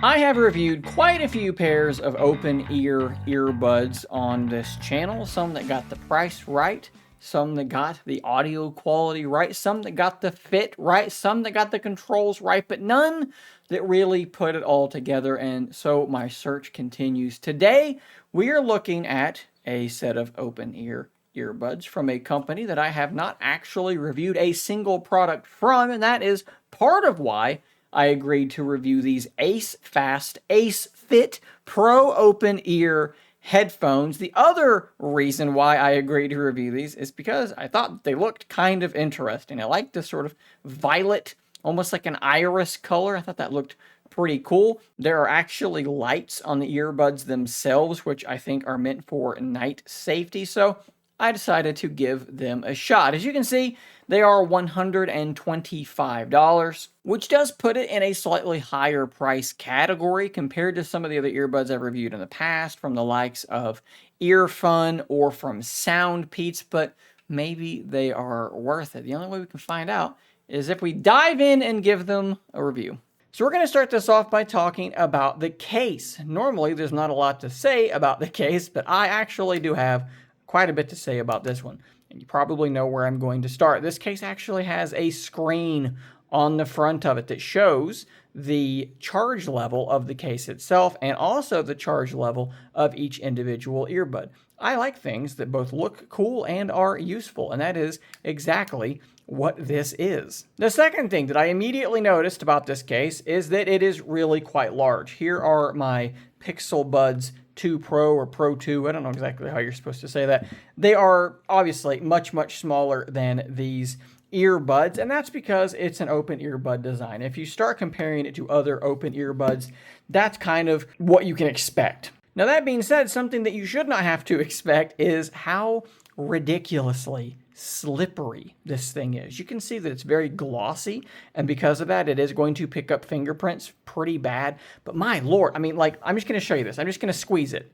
I have reviewed quite a few pairs of open ear earbuds on this channel, some that got the price right, some that got the audio quality right, some that got the fit right, some that got the controls right, but none that really put it all together, and so my search continues. Today, we are looking at a set of open ear earbuds from a company that I have not actually reviewed a single product from, and that is part of why I agreed to review these ACEFAST AceFit Pro Open Ear headphones. The other reason why I agreed to review these is because I thought they looked kind of interesting. I like this sort of violet, almost like an iris color. I thought that looked pretty cool. There are actually lights on the earbuds themselves, which I think are meant for night safety. So I decided to give them a shot. As you can see, they are $125, which does put it in a slightly higher price category compared to some of the other earbuds I've reviewed in the past from the likes of Earfun or from Soundpeats, but maybe they are worth it. The only way we can find out is if we dive in and give them a review. So we're going to start this off by talking about the case. Normally, there's not a lot to say about the case, but I actually do have quite a bit to say about this one. And you probably know where I'm going to start. This case actually has a screen on the front of it that shows the charge level of the case itself and also the charge level of each individual earbud. I like things that both look cool and are useful, and that is exactly what this is. The second thing that I immediately noticed about this case is that it is really quite large. Here are my Pixel Buds 2 Pro or Pro 2. I don't know exactly how you're supposed to say that. They are obviously much, much smaller than these earbuds, and that's because it's an open earbud design. If you start comparing it to other open earbuds, that's kind of what you can expect. Now, that being said, something that you should not have to expect is how ridiculously slippery this thing is. You can see that it's very glossy, and because of that, it is going to pick up fingerprints pretty bad. But my lord, I mean, like, I'm just going to show you this. I'm just going to squeeze it.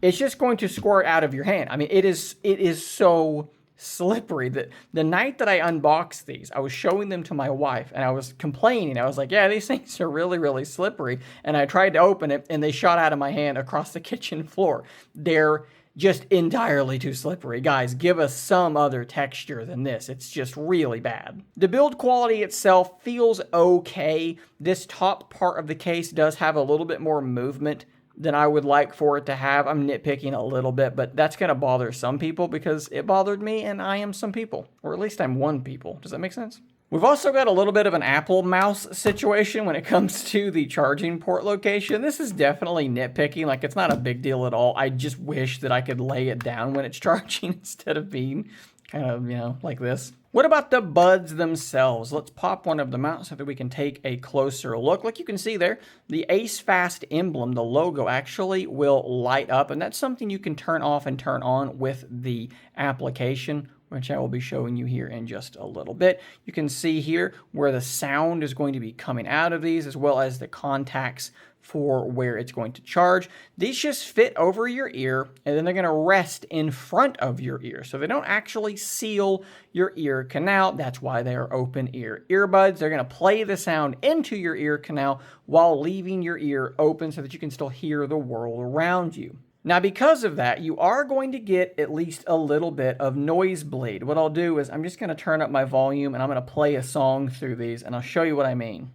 It's just going to squirt out of your hand. I mean, it is so slippery that the night that I unboxed these, I was showing them to my wife and I was complaining. I was like, yeah, these things are really, really slippery. And I tried to open it and they shot out of my hand across the kitchen floor. They're just entirely too slippery. Guys, give us some other texture than this. It's just really bad. The build quality itself feels okay. This top part of the case does have a little bit more movement than I would like for it to have. I'm nitpicking a little bit, but that's going to bother some people because it bothered me and I am some people. Or at least I'm one people. Does that make sense? We've also got a little bit of an Apple mouse situation when it comes to the charging port location. This is definitely nitpicking. Like, it's not a big deal at all. I just wish that I could lay it down when it's charging instead of being kind of, you know, like this. What about the buds themselves? Let's pop one of them out so that we can take a closer look. Like you can see there, the AceFast emblem, the logo, actually will light up, and that's something you can turn off and turn on with the application, which I will be showing you here in just a little bit. You can see here where the sound is going to be coming out of these, as well as the contacts for where it's going to charge. These just fit over your ear, and then they're going to rest in front of your ear. So they don't actually seal your ear canal. That's why they are open ear earbuds. They're going to play the sound into your ear canal while leaving your ear open so that you can still hear the world around you. Now, because of that, you are going to get at least a little bit of noise bleed. What I'll do is I'm just going to turn up my volume and I'm going to play a song through these, and I'll show you what I mean.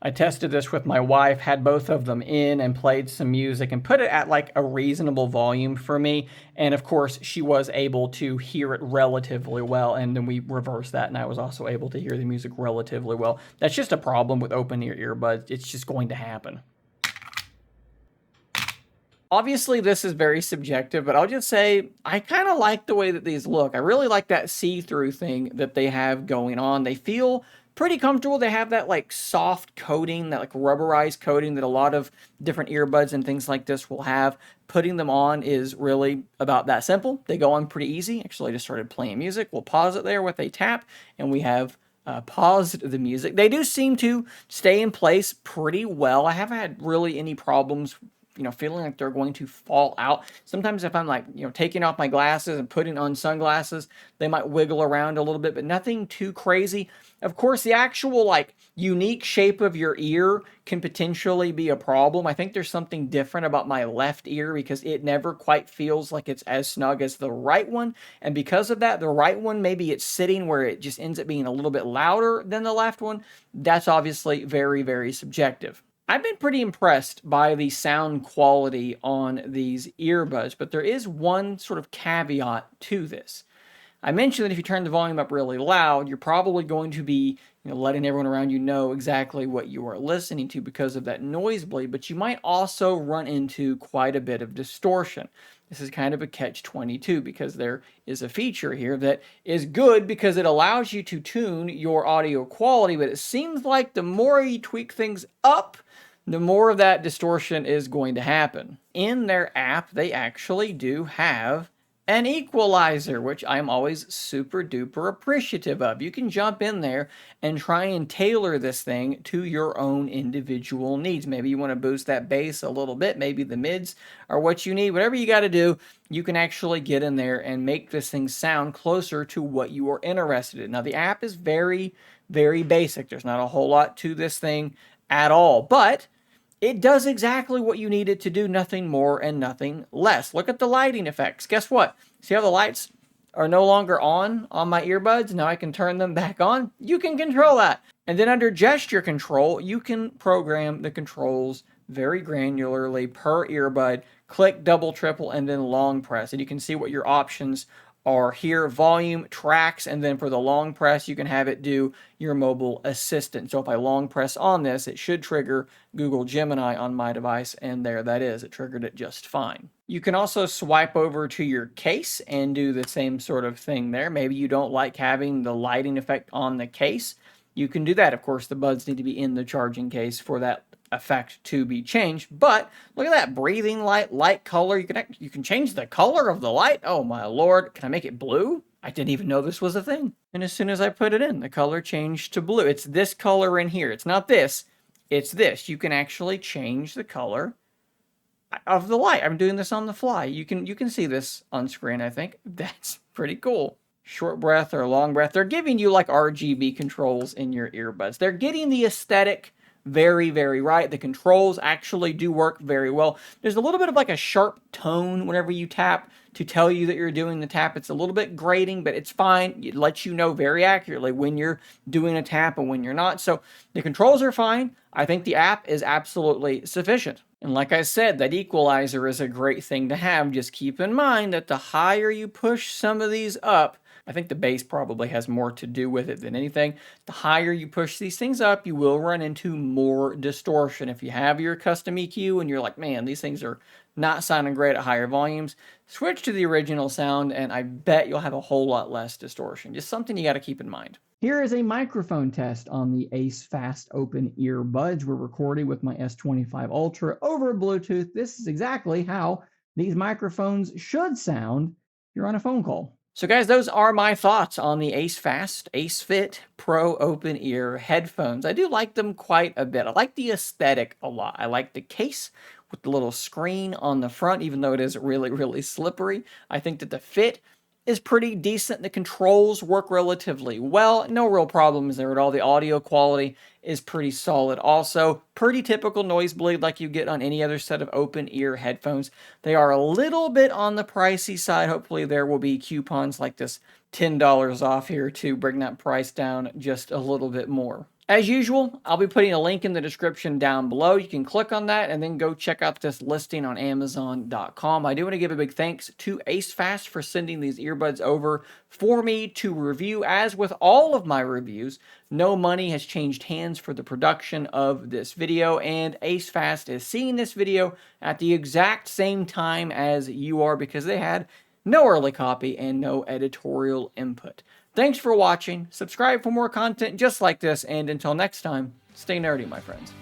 I tested this with my wife, had both of them in and played some music and put it at like a reasonable volume for me. And of course, she was able to hear it relatively well. And then we reversed that and I was also able to hear the music relatively well. That's just a problem with open ear earbuds. It's just going to happen. Obviously, this is very subjective, but I'll just say I kind of like the way that these look. I really like that see-through thing that they have going on. They feel pretty comfortable. They have that like soft coating, that like rubberized coating that a lot of different earbuds and things like this will have. Putting them on is really about that simple. They go on pretty easy. Actually, I just started playing music. We'll pause it there with a tap, and we have paused the music. They do seem to stay in place pretty well. I haven't had really any problems feeling like they're going to fall out. Sometimes if I'm like, taking off my glasses and putting on sunglasses, they might wiggle around a little bit, but nothing too crazy. Of course, the actual like unique shape of your ear can potentially be a problem. I think there's something different about my left ear because it never quite feels like it's as snug as the right one. And because of that, the right one, maybe it's sitting where it just ends up being a little bit louder than the left one. That's obviously very, very subjective. I've been pretty impressed by the sound quality on these earbuds, but there is one sort of caveat to this. I mentioned that if you turn the volume up really loud, you're probably going to be letting everyone around you know exactly what you are listening to because of that noise bleed, but you might also run into quite a bit of distortion. This is kind of a catch-22 because there is a feature here that is good because it allows you to tune your audio quality, but it seems like the more you tweak things up, the more of that distortion is going to happen. In their app, they actually do have an equalizer, which I'm always super duper appreciative of. You can jump in there and try and tailor this thing to your own individual needs. Maybe you want to boost that bass a little bit. Maybe the mids are what you need. Whatever you got to do, you can actually get in there and make this thing sound closer to what you are interested in. Now, the app is very, very basic. There's not a whole lot to this thing at all, but it does exactly what you need it to do, nothing more and nothing less. Look at the lighting effects. Guess what? See how the lights are no longer on my earbuds? Now I can turn them back on. You can control that. And then under gesture control, you can program the controls very granularly per earbud. Click, double, triple, and then long press. And you can see what your options are here: volume, tracks, and then for the long press, you can have it do your mobile assistant. So if I long press on this, it should trigger Google Gemini on my device, and there that is. It triggered it just fine. You can also swipe over to your case and do the same sort of thing there. Maybe you don't like having the lighting effect on the case. You can do that. Of course, the buds need to be in the charging case for that effect to be changed, but look at that breathing light color. You can change the color of the light. Oh my lord, can I make it blue? I didn't even know this was a thing. And as soon as I put it in, the color changed to blue. It's this color in here. It's not this, it's this. You can actually change the color of the light. I'm doing this on the fly. You can see this on screen, I think. That's pretty cool. Short breath or long breath. They're giving you like RGB controls in your earbuds. They're getting the aesthetic very, very right. The controls actually do work very well. There's a little bit of like a sharp tone whenever you tap to tell you that you're doing the tap. It's a little bit grating, but it's fine. It lets you know very accurately when you're doing a tap and when you're not. So the controls are fine. I think the app is absolutely sufficient. And like I said, that equalizer is a great thing to have. Just keep in mind that the higher you push some of these up, I think the bass probably has more to do with it than anything. The higher you push these things up, you will run into more distortion. If you have your custom EQ and you're like, man, these things are not sounding great at higher volumes, switch to the original sound and I bet you'll have a whole lot less distortion. Just something you got to keep in mind. Here is a microphone test on the AceFast open earbuds. We're recording with my S25 Ultra over Bluetooth. This is exactly how these microphones should sound if you're on a phone call. So guys, those are my thoughts on the AceFast AceFit Pro open ear headphones. I do like them quite a bit. I like the aesthetic a lot. I like the case with the little screen on the front, even though it is really, really slippery. I think that the fit is pretty decent. The controls work relatively well. No real problems there at all. The audio quality is pretty solid. Also, pretty typical noise bleed like you get on any other set of open ear headphones. They are a little bit on the pricey side. Hopefully there will be coupons like this $10 off here to bring that price down just a little bit more. As usual, I'll be putting a link in the description down below. You can click on that and then go check out this listing on Amazon.com. I do want to give a big thanks to AceFast for sending these earbuds over for me to review. As with all of my reviews, no money has changed hands for the production of this video, and AceFast is seeing this video at the exact same time as you are because they had no early copy and no editorial input. Thanks for watching. Subscribe for more content just like this, and until next time, stay nerdy, my friends.